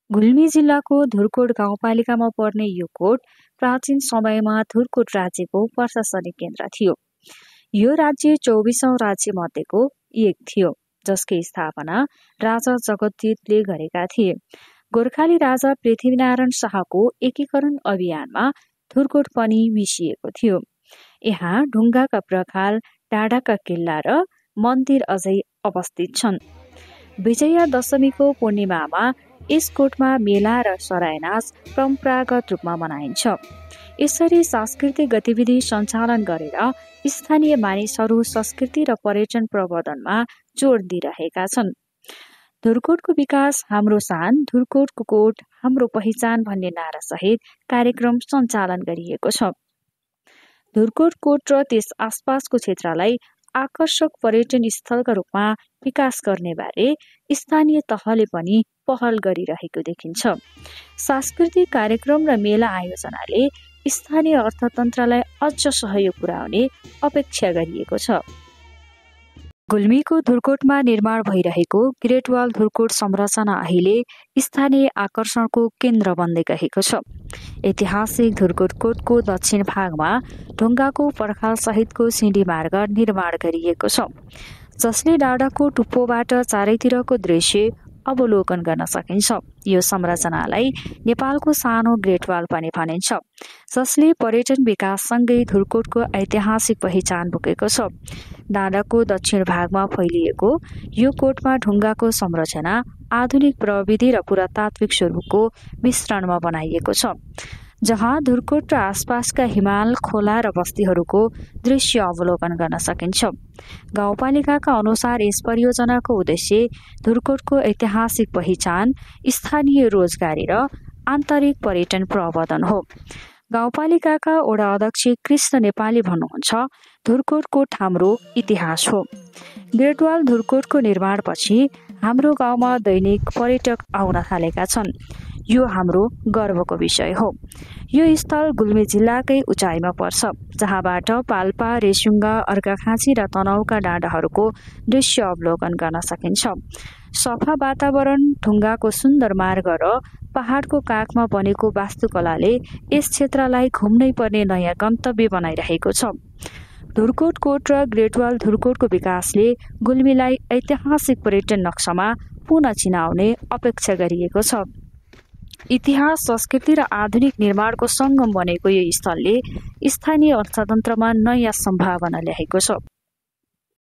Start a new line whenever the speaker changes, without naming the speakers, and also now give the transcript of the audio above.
गुल्मी जिल्लाको धुर्कोट गाउँपालिकामा पर्ने यो कोट प्राचीन समयमा धुर्कोट राज्यको प्रशासनिक केन्द्र थियो। यो राज्य 24औं राज्य मध्येको एक थियो, जसकी स्थापना राजा जगतजितले गरेका थिए। गोर्खाली राजा पृथ्वीनारायण शाहको एकीकरण अभियानमा धुर्कोट पनि मिसिएको थियो। यहाँ ढुङ्गाका प्रखाल, डाँडाका किल्ला र मन्दिर अझै अवस्थित छन्। विजया दशमीको पूर्णिमामा यस कोटमा मेला र सरायनाच परम्परागत रूपमा मनाइन्छ। यसरी सांस्कृतिक गतिविधि सञ्चालन गरेर स्थानीय मानिसहरू संस्कृति र पर्यटन प्रवर्धनमा जोड दिइरहेका छन्। धुर्कोटको विकास हाम्रो शान, धुर्कोटको कोट हाम्रो पहिचान भन्ने नारासहित कार्यक्रम सञ्चालन गरिएको छ। धुर्कोट कोट र त्यस आसपासको क्षेत्रलाई आकर्षक पर्यटन स्थलका रूपमा विकास गर्ने बारे स्थानीय तहले पनि पहल गरिरहेको देखिन्छ। सांस्कृतिक कार्यक्रम र मेला आयोजनाले स्थानीय अर्थतन्त्रलाई अझ सहयोग पुर्याउने अपेक्षा गरिएको छ। गुल्मीको धुर्कोटमा निर्माण भइरहेको ग्रेट वाल धुर्कोट संरचना अहिले स्थानीय आकर्षणको केन्द्र बन्दै गएको छ। ऐतिहासिक धुर्कोट कोटको दक्षिण भागमा ढुङ्गाको पर्खाल सहितको सिँढी मार्ग निर्माण गरिएको छ, जसले डाँडाको टुप्पोबाट चारैतिरको दृश्य अवलोकन गर्न सकिन्छ। यो संरचनालाई नेपालको सानो ग्रेट वाल पनि भनिन्छ, जसले पर्यटन विकाससँगै धुर्कोटको ऐतिहासिक पहिचान बोकेको छ। डाँडाको दक्षिण भागमा फैलिएको यो कोटमा ढुङ्गाको संरचना आधुनिक प्रविधि र पुरातात्विक स्वरूपको मिश्रणमा बनाइएको छ, जहाँ धुर्कोट र आसपासका हिमाल, खोला र बस्तीहरूको दृश्य अवलोकन गर्न सकिन्छ। गाउँपालिकाका अनुसार यस परियोजनाको उद्देश्य धुर्कोटको ऐतिहासिक पहिचान, स्थानीय रोजगारी र आन्तरिक पर्यटन प्रवर्धन हो। गाउँपालिकाका वडा अध्यक्ष कृष्ण नेपाली भन्नुहुन्छ, धुर्कोट कोट हाम्रो इतिहास हो। ग्रेटवाल धुर्कोटको निर्माणपछि हाम्रो गाउँमा दैनिक पर्यटक आउन थालेका छन्। यो हाम्रो गर्वको विषय हो। यो स्थल गुल्मी जिल्लाकै उचाइमा पर्छ, जहाँबाट पाल्पा, रेसुङ्गा, अर्घाखाँची र तनहुका डाँडाहरूको दृश्य अवलोकन गर्न सकिन्छ। सफा वातावरण, ढुङ्गाको सुन्दर मार्ग र पहाडको काखमा बनेको वास्तुकलाले यस क्षेत्रलाई घुम्नै पर्ने नयाँ गन्तव्य बनाइरहेको छ। धुर्कोट कोट र ग्रेटवाल धुर्कोटको विकासले गुल्मीलाई ऐतिहासिक पर्यटन नक्सामा पुनः चिनाउने अपेक्षा गरिएको छ। इतिहास, संस्कृति र आधुनिक निर्माणको सङ्गम बनेको यो स्थलले स्थानीय अर्थतन्त्रमा नयाँ सम्भावना ल्याएको छ।